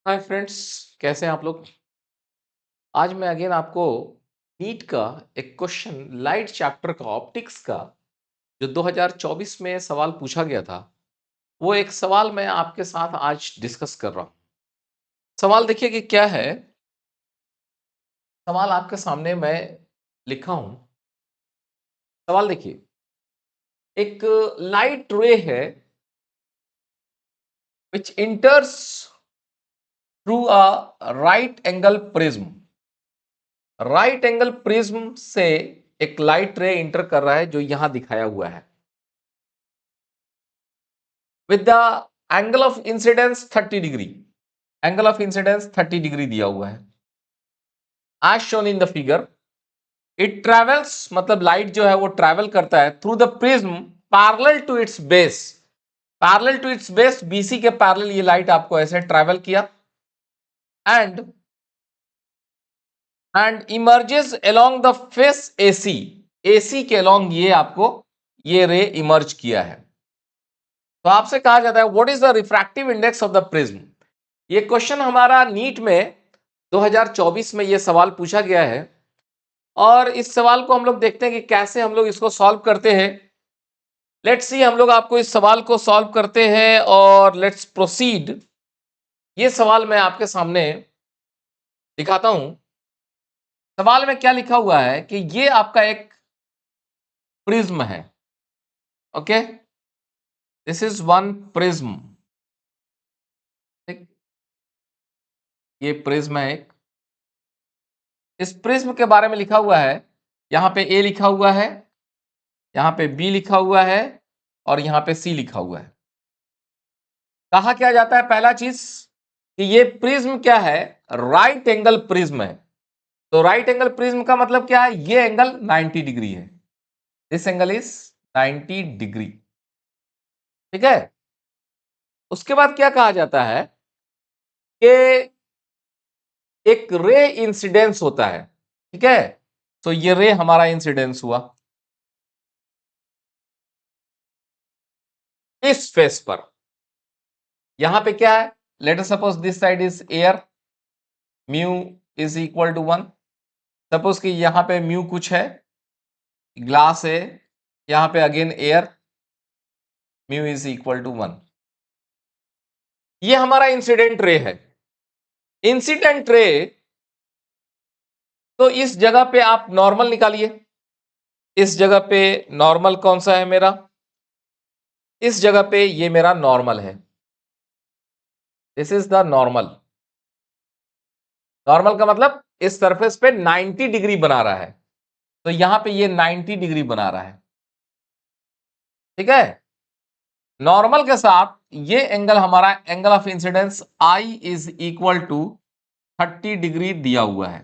Hi friends, कैसे हैं आप लोग। आज मैं अगेन आपको नीट का एक क्वेश्चन लाइट चैप्टर का ऑप्टिक्स का जो 2024 में सवाल पूछा गया था, वो एक सवाल मैं आपके साथ आज डिस्कस कर रहा हूँ। सवाल देखिए कि क्या है। सवाल आपके सामने मैं लिखा हूँ। सवाल देखिए, एक लाइट रे है which enters through a right angle prism. Right angle prism से एक लाइट रे इंटर कर रहा है जो यहां दिखाया हुआ है with the angle of incidence 30 degree. Angle of incidence 30 degree दिया हुआ है as shown in the figure। it travels मतलब लाइट जो है वो ट्रैवल करता है through the prism parallel to its base. Parallel to its base, BC के पैरेलल ये लाइट आपको ऐसे ट्रैवल किया and emerges along the face AC. AC के अलोंग ये आपको ये रे इमर्ज किया है। तो आपसे कहा जाता है what is the refractive index of the prism. ये क्वेश्चन हमारा नीट में 2024 में ये सवाल पूछा गया है और इस सवाल को हम लोग देखते हैं कि कैसे हम लोग इसको सॉल्व करते हैं। लेट्स सी, हम लोग आपको इस सवाल को सॉल्व करते हैं और लेट्स प्रोसीड। ये सवाल मैं आपके सामने दिखाता हूं। सवाल में क्या लिखा हुआ है कि ये आपका एक प्रिज्म है। Okay, this is one prism. ये प्रिज्म है एक। इस प्रिज्म के बारे में लिखा हुआ है, यहां पे ए लिखा हुआ है, यहां पे बी लिखा हुआ है और यहां पे सी लिखा हुआ है। कहा क्या जाता है पहला चीज कि ये प्रिज्म क्या है, राइट एंगल प्रिज्म है। तो राइट एंगल प्रिज्म का मतलब क्या है, ये एंगल 90 डिग्री है। This angle is 90 degree. ठीक है। उसके बाद क्या कहा जाता है कि एक रे इंसिडेंस होता है। ठीक है, तो ये रे हमारा इंसिडेंस हुआ इस फेस पर। यहां पे क्या है, let us suppose this side is air, mu is equal to 1। Suppose कि यहां पे म्यू कुछ है, ग्लास है, यहां पे again air, mu is equal to 1। ये हमारा इंसिडेंट रे है। इंसिडेंट रे, तो इस जगह पे आप नॉर्मल निकालिए। इस जगह पे नॉर्मल कौन सा है मेरा, इस जगह पे ये मेरा नॉर्मल है। This is the normal. Normal का मतलब इस सरफेस पे 90 डिग्री बना रहा है, तो यहां पे ये 90 डिग्री बना रहा है। ठीक है। नॉर्मल के साथ ये एंगल हमारा angle of incidence I is equal to 30 degree दिया हुआ है।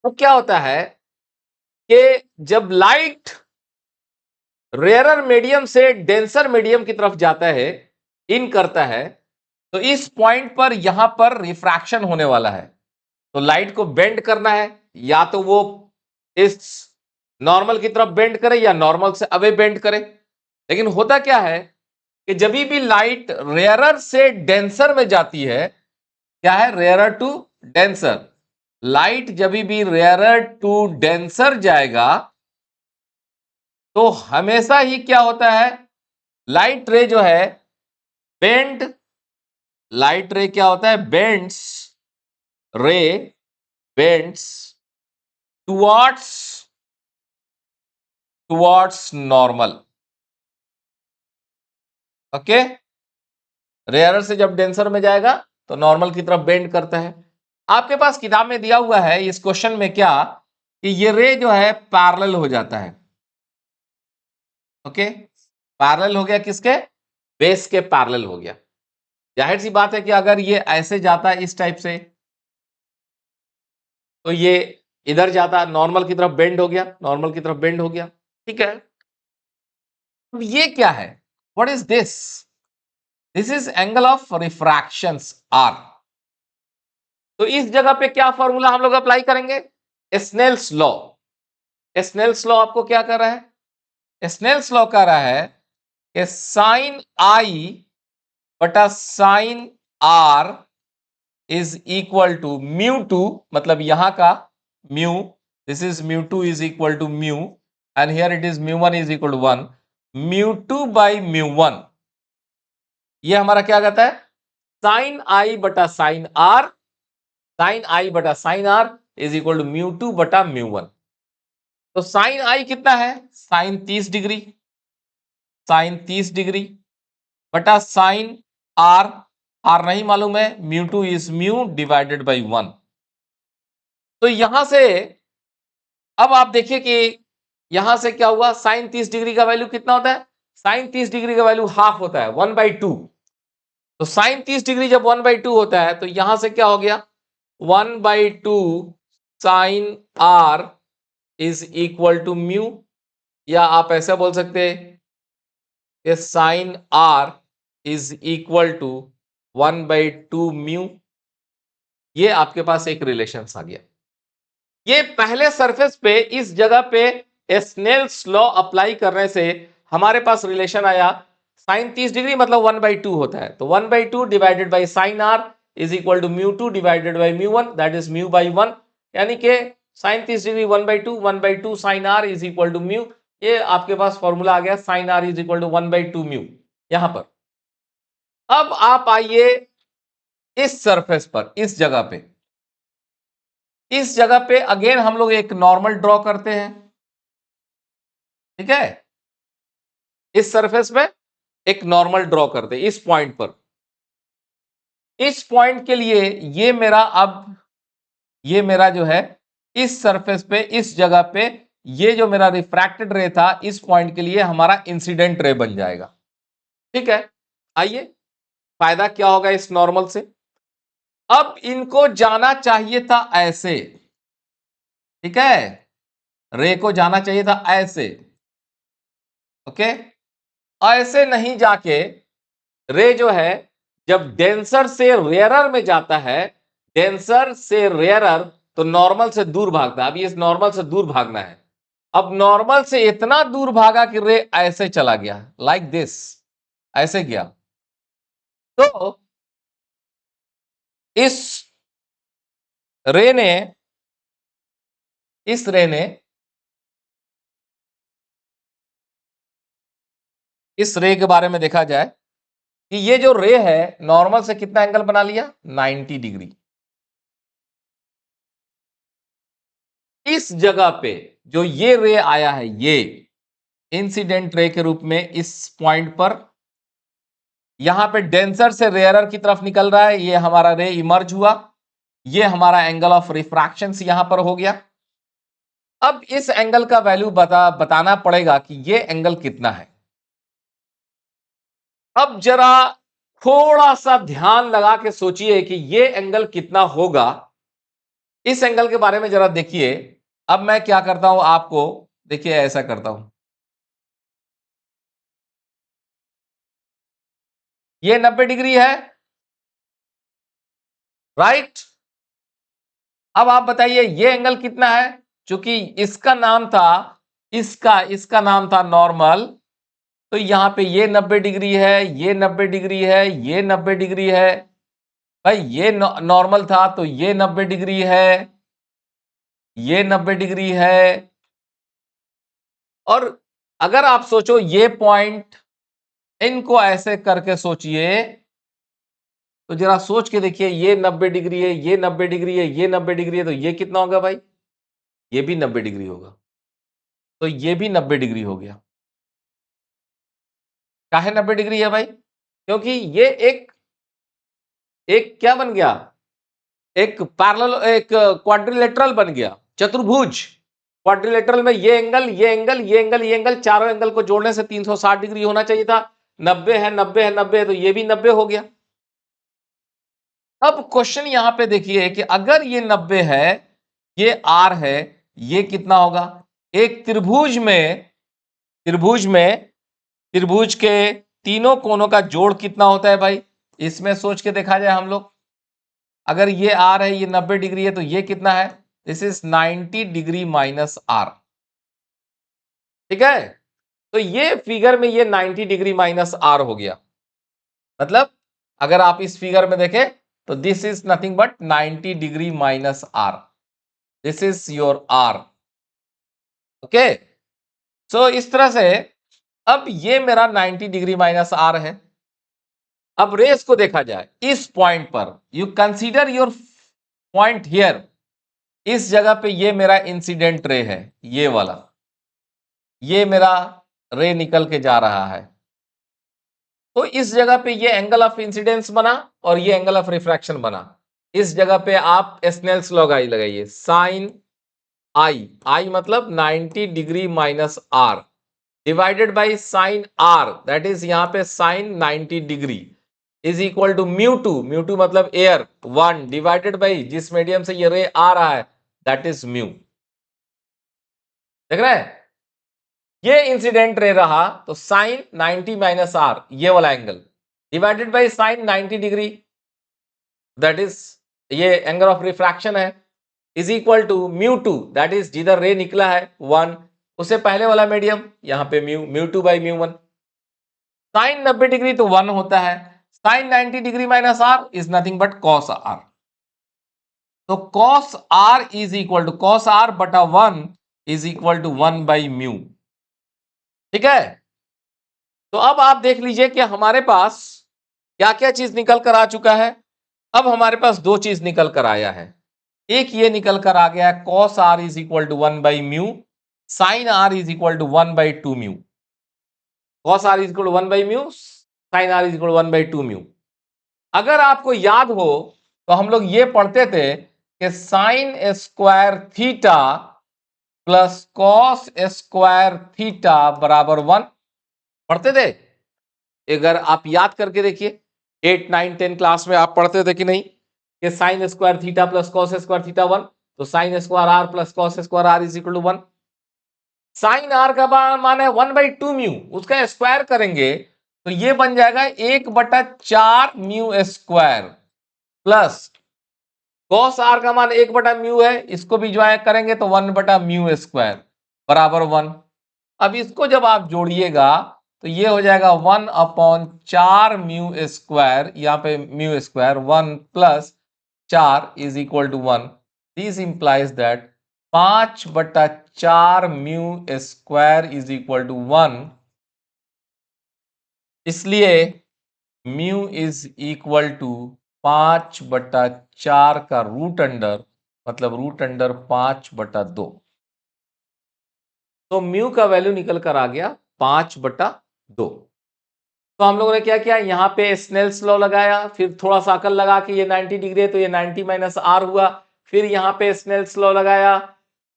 तो क्या होता है कि जब लाइट रेयरर मीडियम से डेंसर मीडियम की तरफ जाता है, इन करता है, तो इस पॉइंट पर यहां पर रिफ्रैक्शन होने वाला है। तो लाइट को बेंड करना है, या तो वो इस नॉर्मल की तरफ बेंड करे या नॉर्मल से अवे बेंड करे। लेकिन होता क्या है कि जब भी लाइट रेयरर से डेंसर में जाती है, क्या है, रेयरर टू डेंसर, लाइट जब भी रेयरर टू डेंसर जाएगा तो हमेशा ही क्या होता है, लाइट रे जो है बेंड, लाइट रे क्या होता है, bends, ray bends towards towards normal. Okay, rarer से जब डेंसर में जाएगा तो नॉर्मल की तरफ बेंड करता है। आपके पास किताब में दिया हुआ है इस क्वेश्चन में क्या, कि ये रे जो है पैरेलल हो जाता है। ओके, पैरेलल हो गया किसके, बेस के पैरेलल हो गया। जाहिर सी बात है कि अगर ये ऐसे जाता है इस टाइप से, तो ये इधर जाता, नॉर्मल की तरफ बेंड हो गया, नॉर्मल की तरफ बेंड हो गया। ठीक है। अब ये क्या है, what is this, this is angle of refraction R. तो इस जगह पे क्या फॉर्मूला हम लोग अप्लाई करेंगे, स्नेल्स लॉ। स्नेल्स लॉ आपको क्या कर रहा है, स्नेल्स लॉ कह रहा है कि साइन आई बटा sine R is equal to mu two, मतलब यहां का mu, this is mu two is equal to mu and here it is mu one is equal to 1, mu two by mu one, ये हमारा क्या कहता है, sign I बटा sine are, sine I बटा sine R is equal to mu two बटा mu one. तो sine I कितना है, साइन 30 डिग्री, साइन 30 डिग्री बटा साइन आर, आर नहीं मालूम है, mu two is mu divided by 1। तो यहां से अब आप देखिए कि यहां से क्या हुआ, साइन 30 डिग्री का वैल्यू कितना होता है, साइन 30 डिग्री का वैल्यू हाफ होता है, 1/2। तो साइन 30 डिग्री जब 1/2 होता है तो यहां से क्या हो गया, 1/2 sine R is equal to mu, या आप ऐसे बोल सकते हैं कि sine R is equal to 1/2 mu. ये आपके पास एक रिलेशन आ गया। ये पहले सरफेस पे इस जगह पे स्नेल्स लॉ अप्लाई करने से हमारे पास रिलेशन आया, साइन 30 डिग्री मतलब 1/2 होता है, तो 1/2 divided by sine R is equal to mu two divided by mu one, that is mu by 1, यानी कि sine 30 degree 1/2 sine R is equal to mu. ये आपके पास फॉर्मूला आ गया, sine R is equal to 1/2 mu यहां पर। अब आप आइए इस सरफेस पर, इस जगह पे, इस जगह पे अगेन हम लोग एक नॉर्मल ड्रॉ करते हैं, ठीक है, इस सरफेस पे एक नॉर्मल ड्रॉ करते हैं इस पॉइंट पर। इस पॉइंट के लिए ये मेरा, अब ये मेरा जो है इस सरफेस पे, इस जगह पे ये जो मेरा रिफ्रैक्टेड रे था, इस पॉइंट के लिए हमारा इंसिडेंट रे बन जाएगा, ठीक है। आइए, फायदा क्या होगा इस नॉर्मल से, अब इनको जाना चाहिए था ऐसे, ठीक है, रे को जाना चाहिए था ऐसे, ओके, ऐसे नहीं जाके रे जो है जब डेंसर से रेयरर में जाता है, डेंसर से रेयरर, तो नॉर्मल से दूर भागता है। अब ये नॉर्मल से दूर भागना है, अब नॉर्मल से इतना दूर भागा कि रे ऐसे चला गया, लाइक दिस, ऐसे गया। तो इस रे ने, इस रे ने, इस रे के बारे में देखा जाए कि ये जो रे है नॉर्मल से कितना एंगल बना लिया, 90 डिग्री। इस जगह पे जो ये रे आया है, ये इंसिडेंट रे के रूप में इस पॉइंट पर, यहां पे डेंसर से रेयरर की तरफ निकल रहा है, ये हमारा रे इमर्ज हुआ, ये हमारा एंगल ऑफ रिफ्रैक्शन यहां पर हो गया। अब इस एंगल का वैल्यू बताना पड़ेगा कि ये एंगल कितना है। अब जरा थोड़ा सा ध्यान लगा के सोचिए कि ये एंगल कितना होगा, इस एंगल के बारे में जरा देखिए। अब मैं क्या करता हूं, आपको देखिए ऐसा करता हूं, ये 90 डिग्री है, राइट। अब आप बताइए ये एंगल कितना है, चूंकि इसका नाम था, इसका नाम था नॉर्मल, तो यहां पे ये 90 डिग्री है, ये 90 डिग्री है, ये 90 डिग्री है, भाई ये नॉर्मल था तो ये 90 डिग्री है, ये 90 डिग्री है। और अगर आप सोचो ये पॉइंट, इनको ऐसे करके सोचिए, तो जरा सोच के देखिए, ये 90 डिग्री है, ये 90 डिग्री है, ये 90 डिग्री है, तो ये कितना होगा भाई, ये भी 90 डिग्री होगा, तो ये भी 90 डिग्री हो गया। काहे 90 डिग्री है भाई, क्योंकि ये एक एक क्या बन गया, एक पैरेलल, एक क्वाड्रिलेटरल बन गया, चतुर्भुज। क्वाड्रिलेटरल में ये एंगल, ये एंगल, ये एंगल, ये एंगल, चारों एंगल को जोड़ने से 360 डिग्री होना चाहिए था, 90 है, 90 है, 90 है, तो ये भी 90 हो गया। अब क्वेश्चन यहां पे देखिए कि अगर ये 90 है, ये आर है, ये कितना होगा, एक त्रिभुज में, त्रिभुज में, त्रिभुज के तीनों कोनों का जोड़ कितना होता है भाई, इसमें सोच के देखा जाए हम लोग। अगर ये आर है, ये 90 डिग्री है, तो ये कितना है, this is 90 degree minus R, ठीक है। तो ये फिगर में ये 90 डिग्री माइनस आर हो गया, मतलब अगर आप इस फिगर में देखें तो this is nothing but 90 degree minus r, this is your r. Okay, so इस तरह से अब ये मेरा 90 डिग्री माइनस आर है। अब रेस को देखा जाए इस पॉइंट पर, you consider your point here, इस जगह पे ये मेरा इंसिडेंट रे है, ये वाला, ये मेरा रे निकल के जा रहा है। तो इस जगह पे ये एंगल ऑफ इंसिडेंस बना और ये एंगल ऑफ रिफ्रैक्शन बना। इस जगह पे आप स्नेल्स लॉ लगाइए, साइन आई, आई मतलब 90 degree minus R divided by sine R, that is यहां पे sine 90 degree is equal to mu two मतलब एयर 1 डिवाइडेड बाई जिस मीडियम से ये रे आ रहा है, दैट इज म्यू। देख रहे हैं, ये इंसिडेंट रे रहा तो साइन 90 माइनस आर, ये वाला angle divided by sine 90 degree, that is ये एंगल ऑफ रिफ्रैक्शन है, is equal to mu two, that is जिधर रे निकला है 1, उससे पहले वाला मीडियम यहां पे mu two by mu 1। Sine 90 degree तो 1 होता है, sine 90 degree minus r is nothing but cos r. तो cos are is equal to cos r बटा 1 is equal to 1 by mu. ठीक है, तो अब आप देख लीजिए कि हमारे पास क्या क्या चीज निकल कर आ चुका है। अब हमारे पास दो चीज निकल कर आया है, एक ये निकल कर आ गया cos are is equal to 1 by mu, sine R is equal to 1 by 2 mu. Cos are is equal to 1 by mu, sine R is equal to 1 by 2 mu. अगर आपको याद हो तो हम लोग ये पढ़ते थे कि sine square theta plus cos square theta बराबर 1, पढ़ते थे। अगर आप याद करके देखिए 8, 9, 10 क्लास में आप पढ़ते थे कि नहीं कि sine square theta plus cos square theta 1, तो sine square R plus cos square R is equal to 1। Sine R का मान है 1 बाई 2 म्यू, उसका स्क्वायर करेंगे तो ये बन जाएगा 1/4 mu square plus cos R का मान 1/म्यू है, इसको भी ज्वाइन करेंगे तो 1/म्यू स्क्वायर बराबर 1। अब इसको जब आप जोड़िएगा तो ये हो जाएगा 1/4 म्यू स्क्वायर, यहाँ पे mu square 1 plus 4 is equal to 1। This implies that 5/4 mu square is equal to 1, इसलिए म्यू इज इक्वल टू 5/4 का रूट अंडर, मतलब रूट अंडर 5/2। तो म्यू का वैल्यू निकल कर आ गया 5/2। तो हम लोगों ने क्या किया, यहाँ पे स्नेल्स लॉ लगाया, फिर थोड़ा सा अकल लगा कि ये 90 डिग्री है तो ये 90 माइनस आर हुआ, फिर यहाँ पे स्नेल्स लॉ लगाया,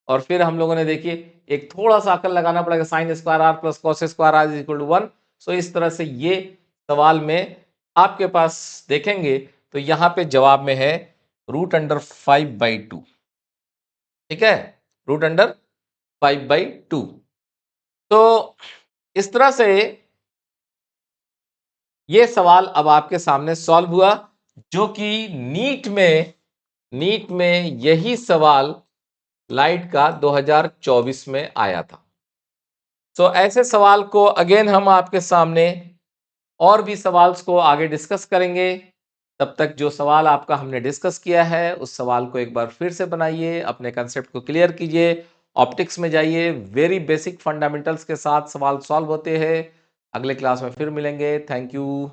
और फिर हम लोगों ने देखिए एक थोड़ा सा अकल लगाना पड़ेगा, sine square R plus cos square R is equal to 1। So इस तरह से ये सवाल में आपके पास देखेंगे तो यहाँ पे जवाब में है रूट अंडर 5/2। ठीक है, रूट अंडर 5/2। तो इस तरह से ये सवाल अब आपके सामने सॉल्व हुआ, जो कि नीट में यही सवाल लाइट का 2024 में आया था। तो ऐसे सवाल को अगेन हम आपके सामने और भी सवाल को आगे डिस्कस करेंगे। तब तक जो सवाल आपका हमने डिस्कस किया है उस सवाल को एक बार फिर से बनाइए, अपने कंसेप्ट को क्लियर कीजिए, ऑप्टिक्स में जाइए, वेरी बेसिक फंडामेंटल्स के साथ सवाल सॉल्व होते हैं। अगले क्लास में फिर मिलेंगे। Thank you.